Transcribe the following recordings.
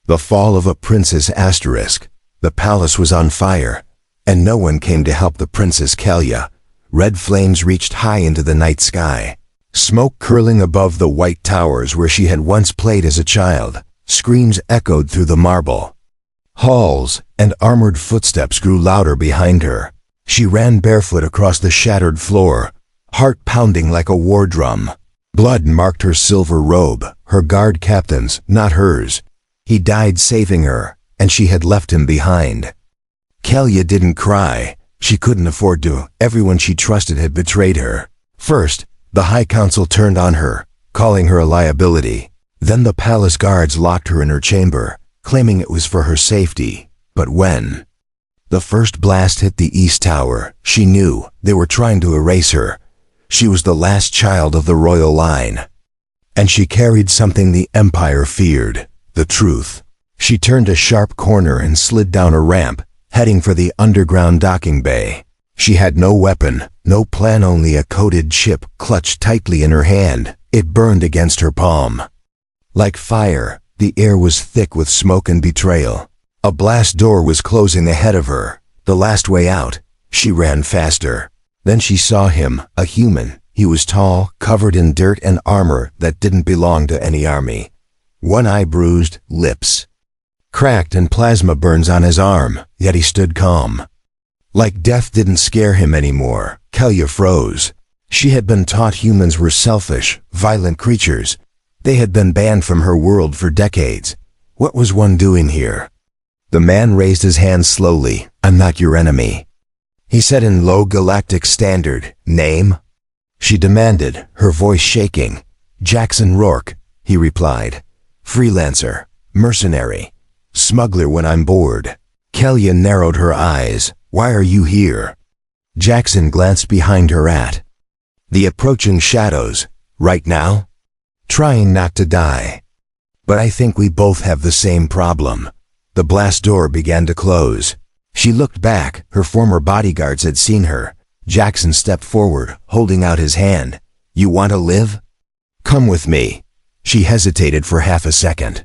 The fall of a princess asterisk. The palace was on fire, and no one came to help the Princess Kellia. Red flames reached high into the night sky. Smoke curling above the white towers where she had once played as a child. Screams echoed through the marble halls, and armored footsteps grew louder behind her. She ran barefoot across the shattered floor, heart pounding like a war drum. Blood marked her silver robe, her guard captain's, not hers. He died saving her, and she had left him behind. Kellia didn't cry. She couldn't afford to. Everyone she trusted had betrayed her. First, the High Council turned on her, calling her a liability. Then the palace guards locked her in her chamber, claiming it was for her safety. But when the first blast hit the East Tower, she knew they were trying to erase her. She was the last child of the royal line, and she carried something the Empire feared, the truth. She turned a sharp corner and slid down a ramp, heading for the underground docking bay. She had no weapon, no plan, only a coated chip clutched tightly in her hand. It burned against her palm. Like fire, the air was thick with smoke and betrayal. A blast door was closing ahead of her, the last way out. She ran faster. Then she saw him, a human. He was tall, covered in dirt and armor that didn't belong to any army. One eye bruised, lips cracked, and plasma burns on his arm, yet he stood calm. Like death didn't scare him anymore. Kellia froze. She had been taught humans were selfish, violent creatures. They had been banned from her world for decades. What was one doing here? The man raised his hand slowly. "I'm not your enemy," he said in low galactic standard. "Name?" she demanded, her voice shaking. "Jackson Rourke," he replied. "Freelancer, mercenary, smuggler when I'm bored." Kellia narrowed her eyes. "Why are you here?" Jackson glanced behind her at the approaching shadows. "Right now? Trying not to die. But I think we both have the same problem." The blast door began to close. She looked back. Her former bodyguards had seen her. Jackson stepped forward, holding out his hand. "You want to live? Come with me." She hesitated for half a second,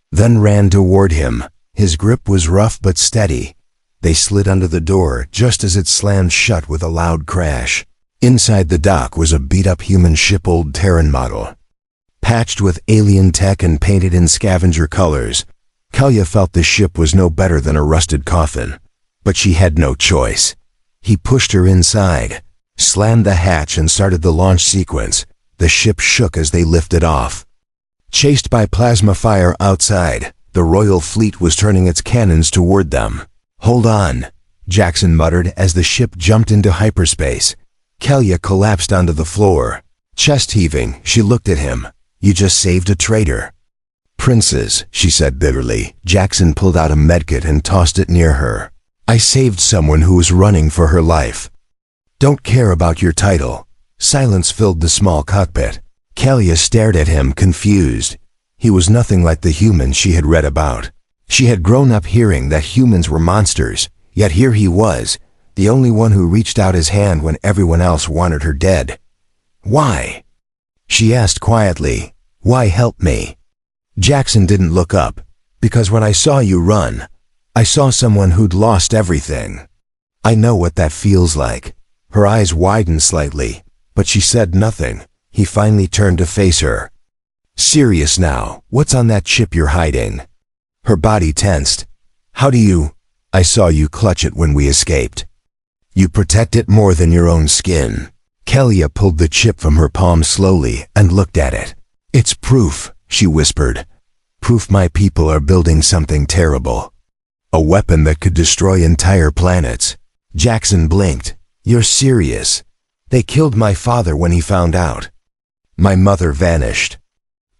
then ran toward him. His grip was rough but steady. They slid under the door just as it slammed shut with a loud crash. Inside the dock was a beat-up human ship, old Terran model, patched with alien tech and painted in scavenger colors. Kellia felt the ship was no better than a rusted coffin, but she had no choice. He pushed her inside, slammed the hatch, and started the launch sequence. The ship shook as they lifted off. Chased by plasma fire outside, the royal fleet was turning its cannons toward them. "Hold on," Jackson muttered as the ship jumped into hyperspace. Kellia collapsed onto the floor. Chest heaving, she looked at him. "You just saved a traitor." "Princess," she said bitterly. Jackson pulled out a medkit and tossed it near her. "I saved someone who was running for her life. Don't care about your title." Silence filled the small cockpit. Kellia stared at him, confused. He was nothing like the human she had read about. She had grown up hearing that humans were monsters, yet here he was, the only one who reached out his hand when everyone else wanted her dead. "Why?" she asked quietly. "Why help me?" Jackson didn't look up. "Because when I saw you run, I saw someone who'd lost everything. I know what that feels like." Her eyes widened slightly, but she said nothing. He finally turned to face her. "Serious now, what's on that chip you're hiding?" Her body tensed. "How do you—" "I saw you clutch it when we escaped. You protect it more than your own skin." Kellia pulled the chip from her palm slowly and looked at it. "It's proof," she whispered. "Proof my people are building something terrible. A weapon that could destroy entire planets." Jackson blinked. "You're serious? They killed my father when he found out. My mother vanished.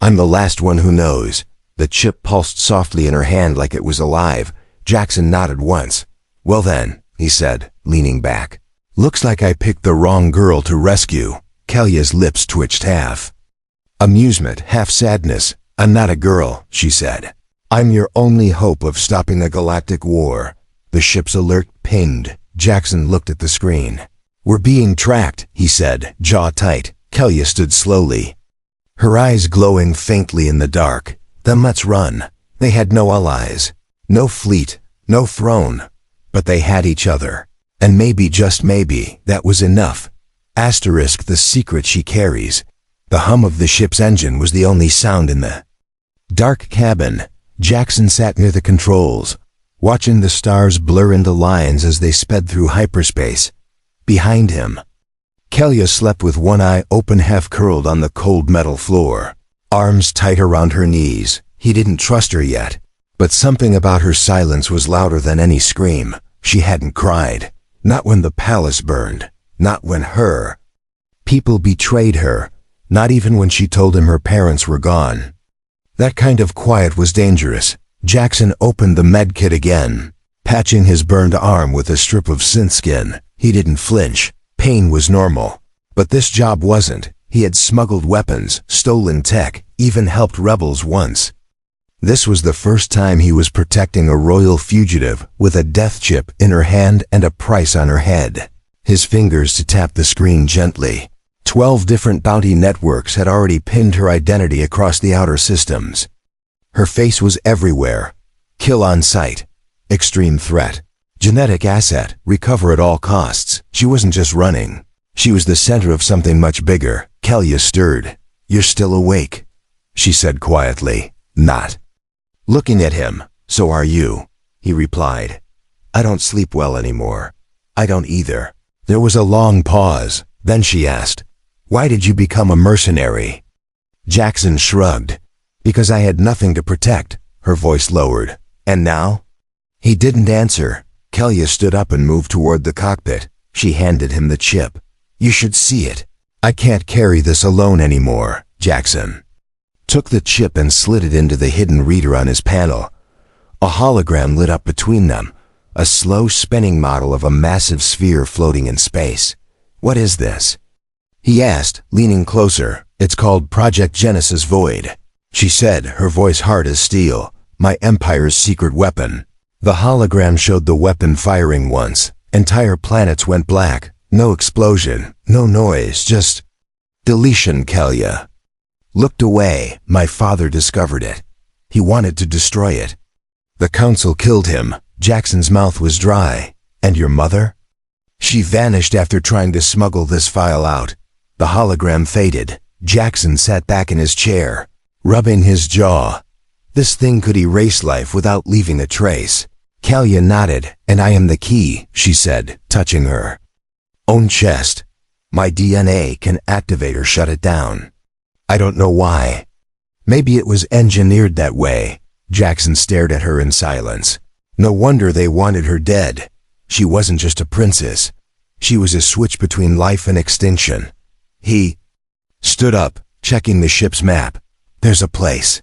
I'm the last one who knows." The chip pulsed softly in her hand like it was alive. Jackson nodded once. "Well then," he said, leaning back. "Looks like I picked the wrong girl to rescue." Kellia's lips twitched, half amusement, half sadness. "I'm not a girl," she said. "I'm your only hope of stopping a galactic war." The ship's alert pinged. Jackson looked at the screen. "We're being tracked," he said, jaw tight. Kellia stood slowly, her eyes glowing faintly in the dark. "Then let's run." They had no allies, no fleet, no throne, but they had each other. And maybe, just maybe, that was enough. Asterisk the secret she carries. The hum of the ship's engine was the only sound in the dark cabin. Jackson sat near the controls, watching the stars blur into lines as they sped through hyperspace. Behind him, Kellia slept with one eye open, half curled on the cold metal floor, arms tight around her knees. He didn't trust her yet, but something about her silence was louder than any scream. She hadn't cried. Not when the palace burned. Not when her people betrayed her. Not even when she told him her parents were gone. That kind of quiet was dangerous. Jackson opened the medkit again, patching his burned arm with a strip of synth skin. He didn't flinch. Pain was normal. But this job wasn't. He had smuggled weapons, stolen tech, even helped rebels once. This was the first time he was protecting a royal fugitive with a death chip in her hand and a price on her head. His fingers to tap the screen gently. 12 different bounty networks had already pinned her identity across the outer systems. Her face was everywhere. Kill on sight. Extreme threat. Genetic asset. Recover at all costs. She wasn't just running. She was the center of something much bigger. Kellia stirred. "You're still awake," she said quietly. Not looking at him. "So are you," he replied. "I don't sleep well anymore." "I don't either." There was a long pause. Then she asked, "Why did you become a mercenary?" Jackson shrugged. "Because I had nothing to protect." Her voice lowered. "And now?" He didn't answer. Kellia stood up and moved toward the cockpit. She handed him the chip. "You should see it." "I can't carry this alone anymore." Jackson took the chip and slid it into the hidden reader on his panel. A hologram lit up between them, a slow spinning model of a massive sphere floating in space. "What is this?" he asked, leaning closer. "It's called Project Genesis Void," she said, her voice hard as steel. "My Empire's secret weapon." The hologram showed the weapon firing once. Entire planets went black. No explosion, no noise, just deletion. Kellia looked away. "My father discovered it. He wanted to destroy it. The council killed him." Jackson's mouth was dry. "And your mother?" "She vanished after trying to smuggle this file out." The hologram faded. Jackson sat back in his chair, rubbing his jaw. This thing could erase life without leaving a trace. Kellia nodded. "And I am the key," she said, touching her own chest. "My DNA can activate or shut it down. I don't know why. Maybe it was engineered that way." Jackson stared at her in silence. No wonder they wanted her dead. She wasn't just a princess. She was a switch between life and extinction. He stood up, checking the ship's map. "There's a place.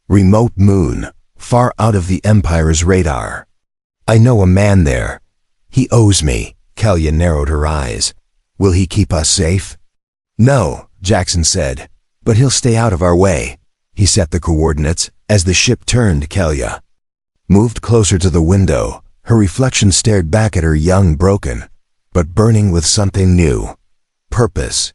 Remote moon, far out of the Empire's radar. I know a man there. He owes me." Kellia narrowed her eyes. "Will he keep us safe?" "No," Jackson said, "but he'll stay out of our way." He set the coordinates. As the ship turned, Kellia moved closer to the window. Her reflection stared back at her, young, broken, but burning with something new. Purpose.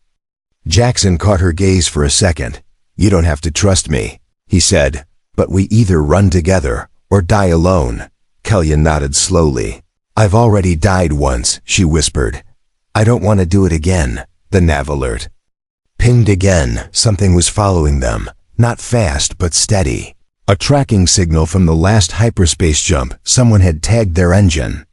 Jackson caught her gaze for a second. "You don't have to trust me," he said, "but we either run together or die alone." Kellia nodded slowly. "I've already died once," she whispered. "I don't want to do it again." The nav alert pinged again. Something was following them. Not fast, but steady. A tracking signal from the last hyperspace jump. Someone had tagged their engine.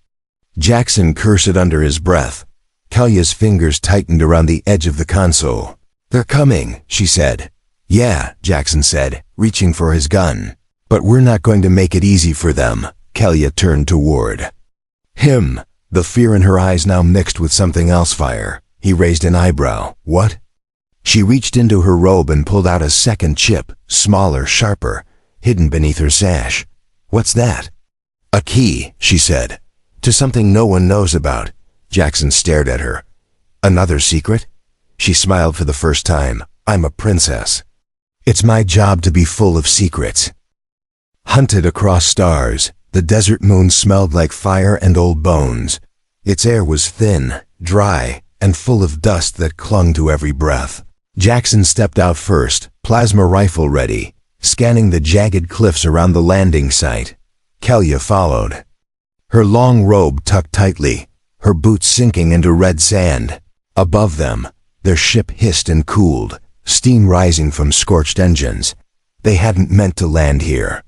Jackson cursed under his breath. Kellia's fingers tightened around the edge of the console. "They're coming," she said. "Yeah," Jackson said, reaching for his gun. "But we're not going to make it easy for them." Kellia turned toward him, the fear in her eyes now mixed with something else. "Fire." He raised an eyebrow. "What?" She reached into her robe and pulled out a second chip, smaller, sharper, hidden beneath her sash. "What's that?" "A key," she said, "to something no one knows about." Jackson stared at her. "Another secret?" She smiled for the first time. "I'm a princess. It's my job to be full of secrets." Hunted across stars, the desert moon smelled like fire and old bones. Its air was thin, dry, and full of dust that clung to every breath. Jackson stepped out first, plasma rifle ready. scanning the jagged cliffs around the landing site. Kellia followed, her long robe tucked tightly, her boots sinking into red sand. Above them, their ship hissed and cooled, steam rising from scorched engines. They hadn't meant to land here.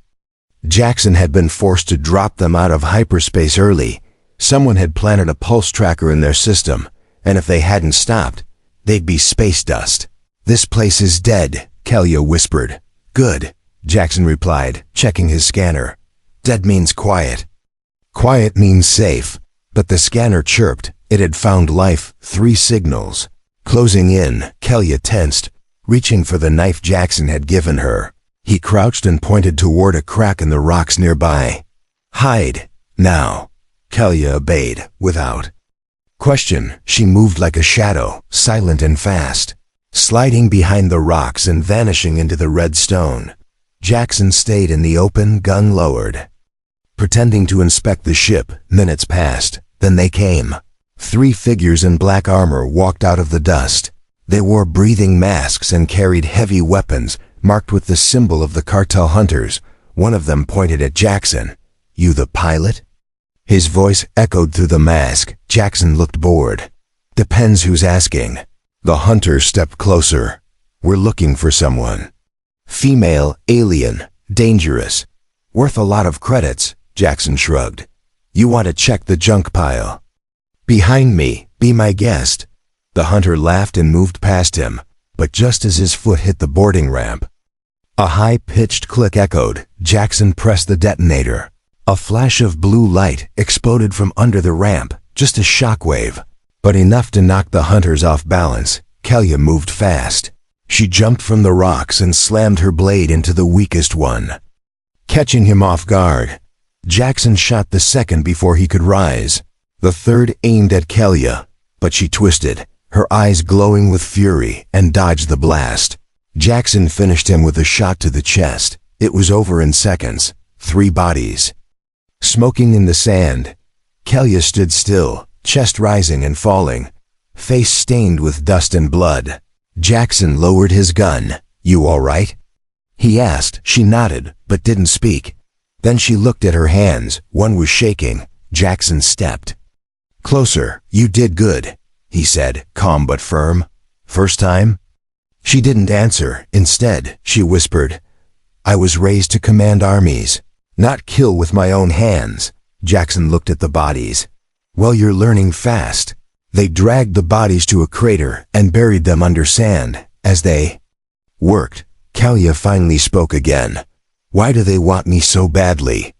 Jackson had been forced to drop them out of hyperspace early. Someone had planted a pulse tracker in their system, and if they hadn't stopped, they'd be space dust. "This place is dead," Kellia whispered. "Good," Jackson replied, checking his scanner. "Dead means quiet." "Quiet means safe," but the scanner chirped. It had found life, 3 signals. Closing in, Kellia tensed, reaching for the knife Jackson had given her. He crouched and pointed toward a crack in the rocks nearby. "Hide, now." Kellia obeyed, without question. She moved like a shadow, silent and fast, sliding behind the rocks and vanishing into the red stone. Jackson stayed in the open, gun lowered, pretending to inspect the ship. Minutes passed, then they came. 3 figures in black armor walked out of the dust. They wore breathing masks and carried heavy weapons marked with the symbol of the cartel hunters. One of them pointed at Jackson. "You the pilot?" His voice echoed through the mask. Jackson looked bored. "Depends who's asking." The hunter stepped closer. "We're looking for someone. Female, alien, dangerous. Worth a lot of credits," Jackson shrugged. "You want to check the junk pile?" "Behind me, be my guest." The hunter laughed and moved past him, but just as his foot hit the boarding ramp, a high-pitched click echoed. Jackson pressed the detonator. A flash of blue light exploded from under the ramp, just a shockwave, but enough to knock the hunters off balance. Kellia moved fast. She jumped from the rocks and slammed her blade into the weakest one, catching him off guard. Jackson shot the second before he could rise. The third aimed at Kellia, but she twisted, her eyes glowing with fury, and dodged the blast. Jackson finished him with a shot to the chest. It was over in seconds. 3 bodies smoking in the sand. Kellia stood still, chest rising and falling, face stained with dust and blood. Jackson lowered his gun. "You all right?" he asked. She nodded, but didn't speak. Then she looked at her hands. One was shaking. Jackson stepped closer. "You did good," he said, calm but firm. "First time?" She didn't answer. Instead, she whispered, "I was raised to command armies, not kill with my own hands." Jackson looked at the bodies. "Well, you're learning fast." They dragged the bodies to a crater and buried them under sand. As they worked, Kellia finally spoke again. "Why do they want me so badly?"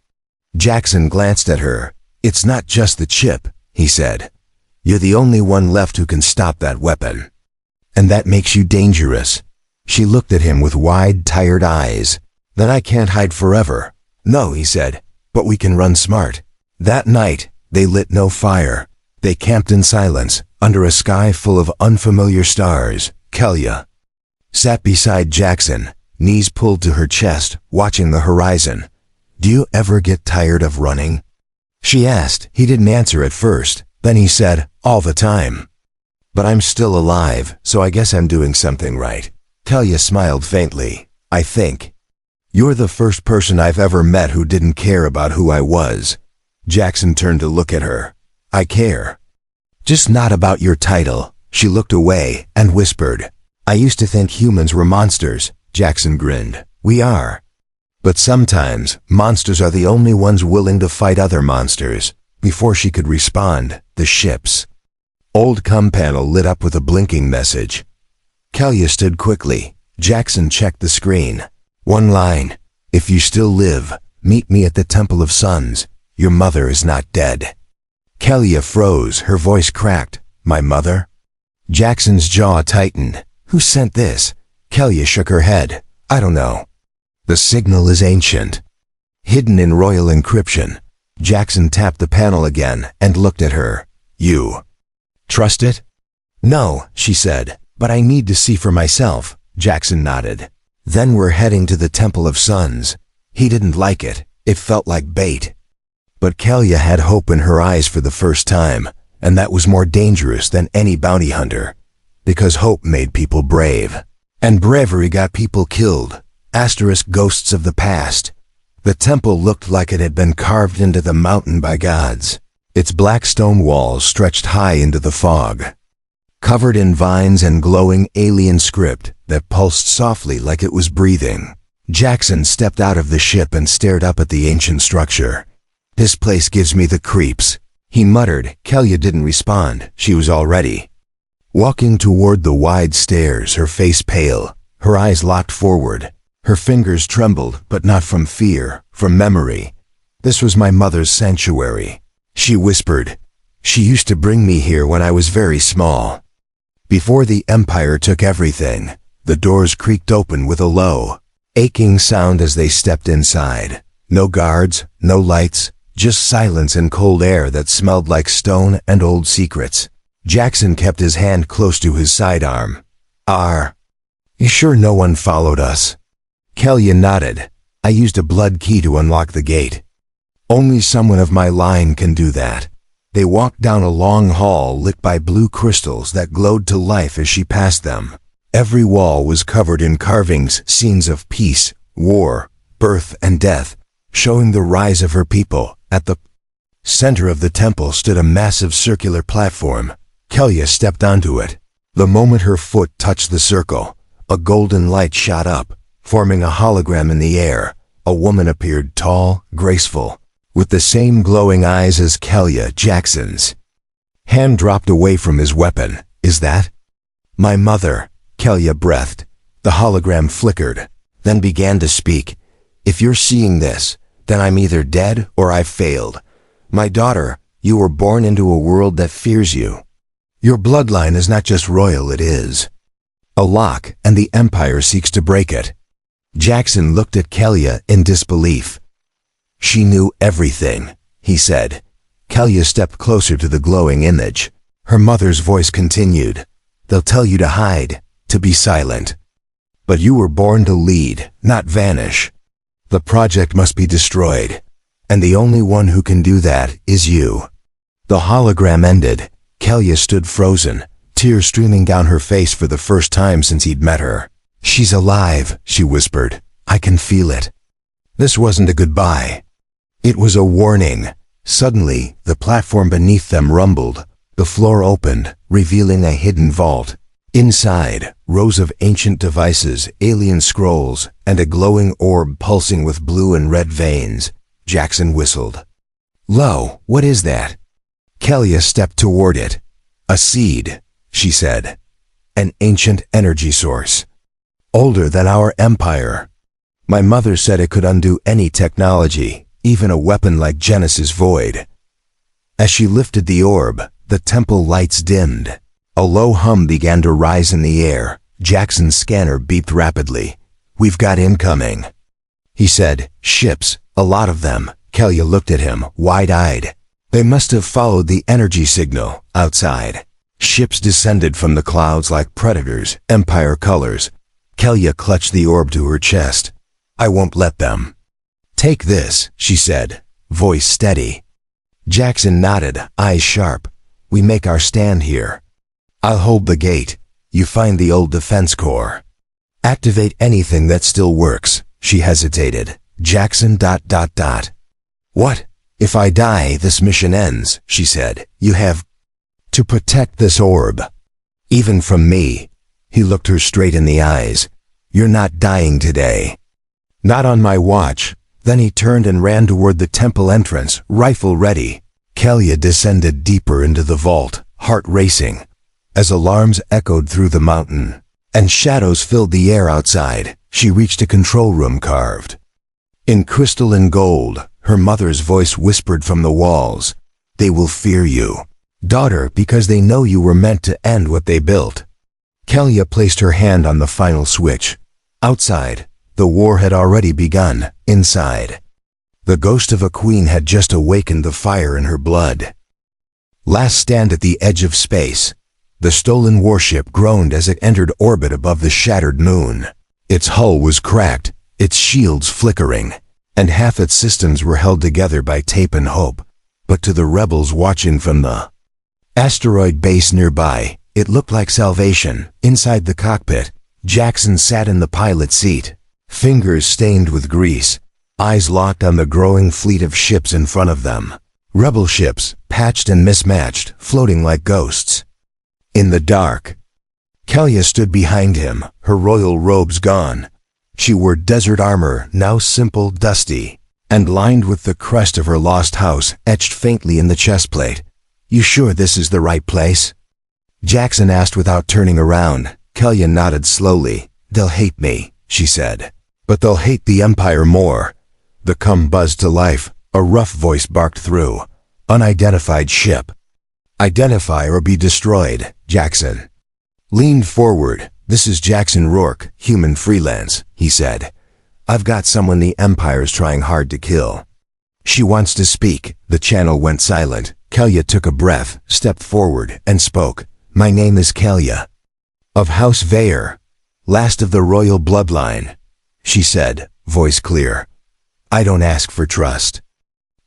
Jackson glanced at her. "It's not just the chip," he said. "You're the only one left who can stop that weapon. And that makes you dangerous." She looked at him with wide, tired eyes. "Then I can't hide forever." "No," he said, "but we can run smart." That night, they lit no fire. They camped in silence, under a sky full of unfamiliar stars. Kellia sat beside Jackson, knees pulled to her chest, watching the horizon. "Do you ever get tired of running?" she asked. He didn't answer at first. Then he said, "All the time. But I'm still alive, so I guess I'm doing something right." Kellia smiled faintly. "I think. You're the first person I've ever met who didn't care about who I was." Jackson turned to look at her. "I care. Just not about your title." She looked away and whispered, "I used to think humans were monsters." Jackson grinned. "We are. But sometimes, monsters are the only ones willing to fight other monsters." Before she could respond, the ship's old comm panel lit up with a blinking message. Kellia stood quickly. Jackson checked the screen. One line, "If you still live, meet me at the Temple of Suns. Your mother is not dead." Kellia froze, her voice cracked. "My mother?" Jackson's jaw tightened. "Who sent this?" Kellia shook her head. "I don't know. The signal is ancient, hidden in royal encryption." Jackson tapped the panel again and looked at her. "You trust it?" "No," she said, "but I need to see for myself." Jackson nodded. "Then we're heading to the Temple of Suns." He didn't like it. It felt like bait. But Kellia had hope in her eyes for the first time, and that was more dangerous than any bounty hunter, because hope made people brave, and bravery got people killed. Ghosts of the past. The temple looked like it had been carved into the mountain by gods. Its black stone walls stretched high into the fog, covered in vines and glowing alien script that pulsed softly like it was breathing. Jackson stepped out of the ship and stared up at the ancient structure. "This place gives me the creeps," he muttered. Kellia didn't respond. She was already walking toward the wide stairs, her face pale, her eyes locked forward. Her fingers trembled, but not from fear, from memory. "This was my mother's sanctuary," she whispered. "She used to bring me here when I was very small. Before the Empire took everything." The doors creaked open with a low, aching sound as they stepped inside. No guards, no lights, just silence and cold air that smelled like stone and old secrets. Jackson kept his hand close to his sidearm. You sure no one followed us?" Kellia nodded. "I used a blood key to unlock the gate. Only someone of my line can do that." They walked down a long hall lit by blue crystals that glowed to life as she passed them. Every wall was covered in carvings, scenes of peace, war, birth, and death, showing the rise of her people. At the center of the temple stood a massive circular platform. Kellia stepped onto it. The moment her foot touched the circle, a golden light shot up, forming a hologram in the air. A woman appeared, tall, graceful, with the same glowing eyes as Kellia. Jackson's hand dropped away from his weapon. "Is that my mother?" Kellia breathed. The hologram flickered, then began to speak. "If you're seeing this, then I'm either dead or I've failed. My daughter, you were born into a world that fears you. Your bloodline is not just royal, it is a lock, and the Empire seeks to break it." Jackson looked at Kellia in disbelief. "She knew everything," he said. Kellia stepped closer to the glowing image. Her mother's voice continued. "They'll tell you to hide, to be silent. But you were born to lead, not vanish. The project must be destroyed, and the only one who can do that is you." The hologram ended. Kellia stood frozen, tears streaming down her face for the first time since he'd met her. "She's alive," she whispered. "I can feel it." This wasn't a goodbye. It was a warning. Suddenly, the platform beneath them rumbled. The floor opened, revealing a hidden vault. Inside, rows of ancient devices, alien scrolls, and a glowing orb pulsing with blue and red veins. Jackson whistled. "Lo, what is that?" Kellia stepped toward it. "A seed," she said. "An ancient energy source. Older than our empire. My mother said it could undo any technology, even a weapon like Genesis Void." As she lifted the orb, the temple lights dimmed. A low hum began to rise in the air. Jackson's scanner beeped rapidly. "We've got incoming," he said. "Ships, a lot of them." Kellia looked at him, wide-eyed. They must have followed the energy signal outside. Ships descended from the clouds like predators, Empire colors. Kellia clutched the orb to her chest. "I won't let them." "Take this," she said, voice steady. Jackson nodded, eyes sharp. "We make our stand here. I'll hold the gate. You find the old defense core. Activate anything that still works." She hesitated. Jackson ... "What? If I die, this mission ends," she said. "You have to protect this orb. Even from me." He looked her straight in the eyes. "You're not dying today. Not on my watch." Then he turned and ran toward the temple entrance, rifle ready. Kellia descended deeper into the vault, heart racing, as alarms echoed through the mountain, and shadows filled the air outside. She reached a control room carved in crystal and gold. Her mother's voice whispered from the walls. "They will fear you, daughter, because they know you were meant to end what they built." Kellia placed her hand on the final switch. Outside, the war had already begun. Inside, the ghost of a queen had just awakened the fire in her blood. Last stand at the edge of space. The stolen warship groaned as it entered orbit above the shattered moon. Its hull was cracked, its shields flickering, and half its systems were held together by tape and hope. But to the rebels watching from the asteroid base nearby, it looked like salvation. Inside the cockpit, Jackson sat in the pilot seat. Fingers stained with grease, eyes locked on the growing fleet of ships in front of them. Rebel ships, patched and mismatched, floating like ghosts. In the dark, Kellia stood behind him, her royal robes gone. She wore desert armor, now simple, dusty, and lined with the crest of her lost house etched faintly in the chestplate. "You sure this is the right place?" Jackson asked without turning around. Kellia nodded slowly. "They'll hate me," she said. "But they'll hate the Empire more." The cum buzzed to life. A rough voice barked through. "Unidentified ship. Identify or be destroyed, Jackson." Leaned forward. "This is Jackson Rourke, human freelance," he said. "I've got someone the Empire's trying hard to kill." "She wants to speak." The channel went silent. Kellia took a breath, stepped forward, and spoke. "My name is Kellia, of House Heir, last of the royal bloodline," she said, voice clear. "I don't ask for trust.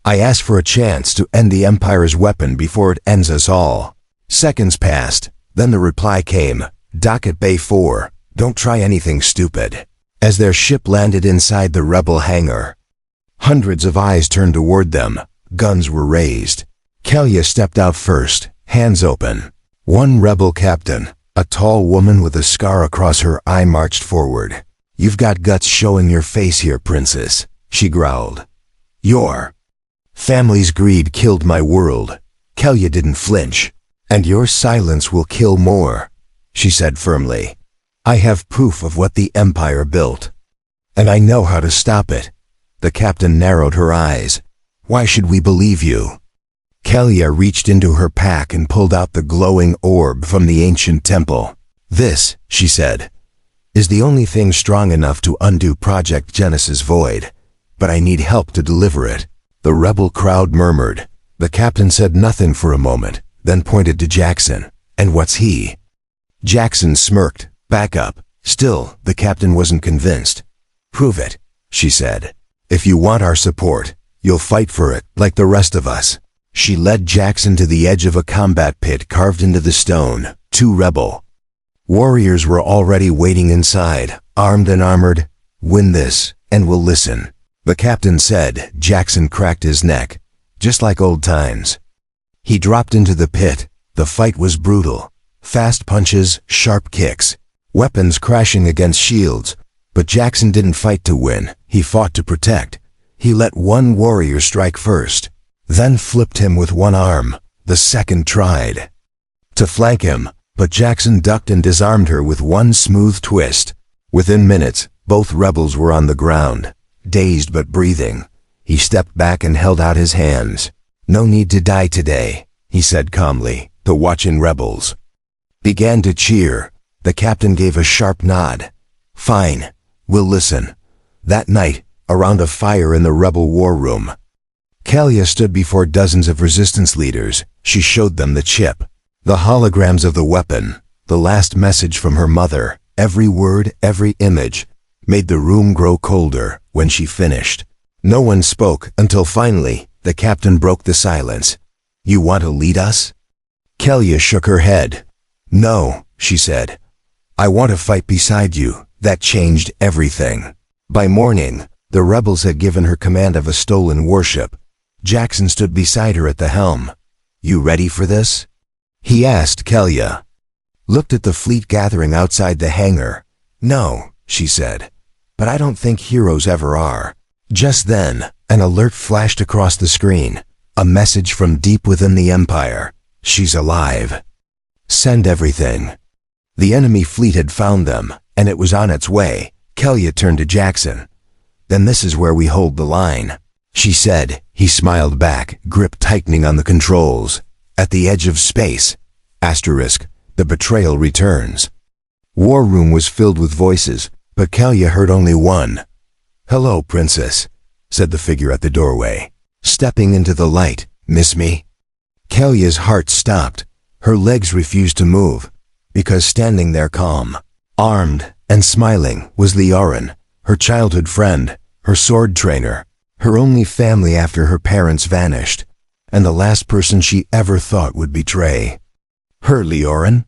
I ask for a chance to end the Empire's weapon before it ends us all." Seconds passed. Then the reply came. "Dock at Bay 4. Don't try anything stupid." As their ship landed inside the rebel hangar, hundreds of eyes turned toward them. Guns were raised. Kellia stepped out first, hands open. One rebel captain, a tall woman with a scar across her eye, marched forward. "You've got guts showing your face here, princess," she growled. "Your family's greed killed my world." Kellia didn't flinch. "And your silence will kill more," she said firmly. "I have proof of what the Empire built, and I know how to stop it." The captain narrowed her eyes. "Why should we believe you?" Kellia reached into her pack and pulled out the glowing orb from the ancient temple. "This," she said, "is the only thing strong enough to undo Project Genesis Void, but I need help to deliver it." The rebel crowd murmured. The captain said nothing for a moment, then pointed to Jackson. "And what's he?" Jackson smirked. "Back up." Still, the captain wasn't convinced. "Prove it," she said. "If you want our support, you'll fight for it, like the rest of us." She led Jackson to the edge of a combat pit carved into the stone. 2 rebel warriors were already waiting inside, armed and armored. "Win this, and we'll listen," the captain said. Jackson cracked his neck. "Just like old times." He dropped into the pit. The fight was brutal. Fast punches, sharp kicks, weapons crashing against shields. But Jackson didn't fight to win. He fought to protect. He let one warrior strike first, then flipped him with one arm. The second tried to flank him, but Jackson ducked and disarmed her with one smooth twist. Within minutes, both rebels were on the ground, dazed but breathing. He stepped back and held out his hands. "No need to die today," he said calmly. The watching rebels began to cheer. The captain gave a sharp nod. "Fine, we'll listen." That night, around a fire in the rebel war room, Kellia stood before dozens of resistance leaders. She showed them the chip, the holograms of the weapon, the last message from her mother. Every word, every image, made the room grow colder. When she finished, no one spoke until finally, the captain broke the silence. "You want to lead us?" Kellia shook her head. "No," she said. "I want to fight beside you." That changed everything. By morning, the rebels had given her command of a stolen warship. Jackson stood beside her at the helm. "You ready for this?" he asked. Kellia looked at the fleet gathering outside the hangar. "No," she said, "but I don't think heroes ever are." Just then, an alert flashed across the screen. A message from deep within the Empire. "She's alive. Send everything." The enemy fleet had found them, and it was on its way. Kellia turned to Jackson. "Then this is where we hold the line," she said. He smiled back, grip tightening on the controls. "At the edge of space. The betrayal returns." War room was filled with voices, but Kellia heard only one. "Hello, princess," said the figure at the doorway, stepping into the light. "Miss me?" Kellia's heart stopped. Her legs refused to move, because standing there calm, armed, and smiling was Leorin, her childhood friend, her sword trainer, her only family after her parents vanished, and the last person she ever thought would betray her. "Leorin?"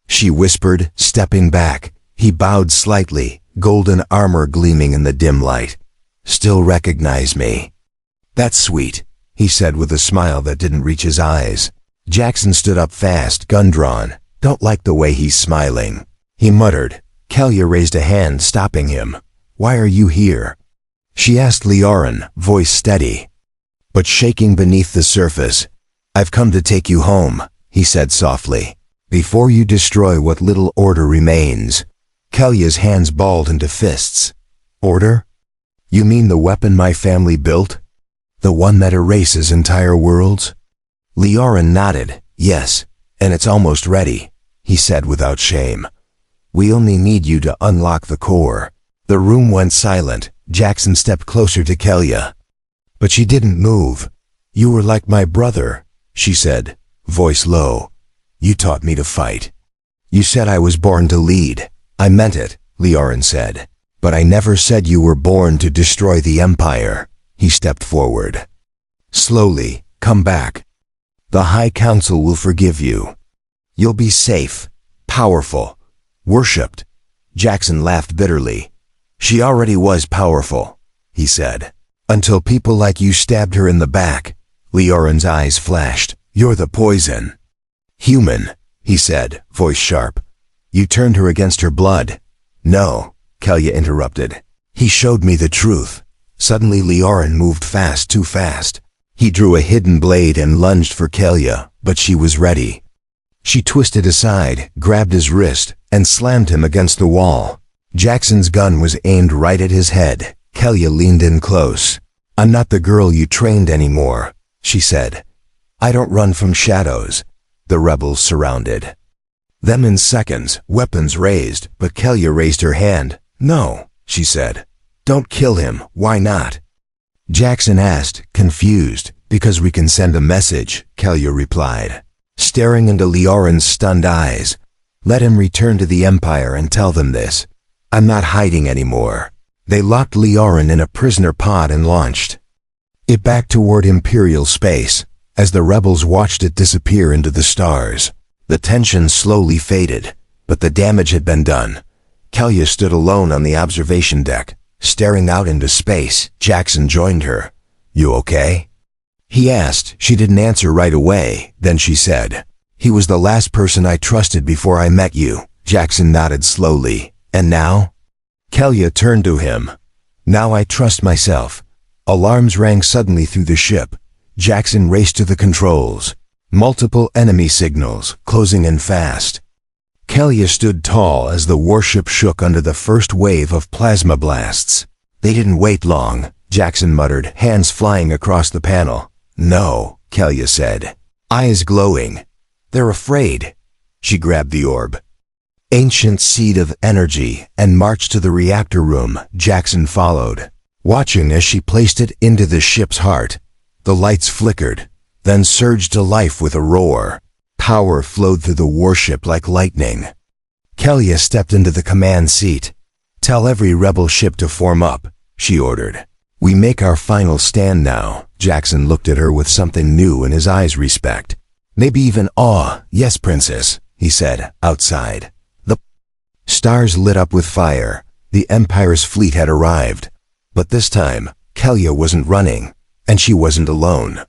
she whispered, stepping back. He bowed slightly. golden armor gleaming in the dim light. "Still recognize me?" "That's sweet," he said with a smile that didn't reach his eyes. Jackson stood up fast, gun drawn. "Don't like the way he's smiling," he muttered. Kellia raised a hand, stopping him. "Why are you here?" she asked Leorin, voice steady, but shaking beneath the surface. "I've come to take you home," he said softly, "before you destroy what little order remains." Kellia's hands balled into fists. "Order? You mean the weapon my family built? The one that erases entire worlds?" Leorin nodded. "Yes, and it's almost ready," he said without shame. "We only need you to unlock the core." The room went silent. Jackson stepped closer to Kellia, but she didn't move. "You were like my brother," she said, voice low. "You taught me to fight. You said I was born to lead." "I meant it," Leorin said. "But I never said you were born to destroy the Empire." He stepped forward. "Slowly, come back. The High Council will forgive you. You'll be safe, powerful, worshipped." Jackson laughed bitterly. "She already was powerful," he said, "until people like you stabbed her in the back." Leorin's eyes flashed. "You're the poison." "Human," he said, voice sharp. "You turned her against her blood." "No," Kellia interrupted. "He showed me the truth." Suddenly Leorin moved fast, too fast. He drew a hidden blade and lunged for Kellia, but she was ready. She twisted aside, grabbed his wrist, and slammed him against the wall. Jackson's gun was aimed right at his head. Kellia leaned in close. "I'm not the girl you trained anymore," she said. "I don't run from shadows." The rebels surrounded them in seconds, weapons raised, but Kellia raised her hand. "No," she said. "Don't kill him. Why not?" Jackson asked, confused. "Because we can send a message," Kellia replied, staring into Leorin's stunned eyes. "Let him return to the Empire and tell them this. I'm not hiding anymore." They locked Leorin in a prisoner pod and launched it back toward Imperial space. As the rebels watched it disappear into the stars, the tension slowly faded, but the damage had been done. Kellia stood alone on the observation deck, staring out into space. Jackson joined her. "You okay?" he asked. She didn't answer right away. Then she said, "He was the last person I trusted before I met you." Jackson nodded slowly. "And now?" Kellia turned to him. "Now I trust myself." Alarms rang suddenly through the ship. Jackson raced to the controls. Multiple enemy signals, closing in fast. Kellia stood tall as the warship shook under the first wave of plasma blasts. "They didn't wait long," Jackson muttered, hands flying across the panel. "No," Kellia said, eyes glowing. "They're afraid." She grabbed the orb, ancient seed of energy, and marched to the reactor room. Jackson followed, watching as she placed it into the ship's heart. The lights flickered, then surged to life with a roar. Power flowed through the warship like lightning. Kellia stepped into the command seat. "Tell every rebel ship to form up," she ordered. "We make our final stand now." Jackson looked at her with something new in his eyes, respect, maybe even awe. "Yes, Princess," he said, outside. The stars lit up with fire. The Empire's fleet had arrived. But this time, Kellia wasn't running, and she wasn't alone.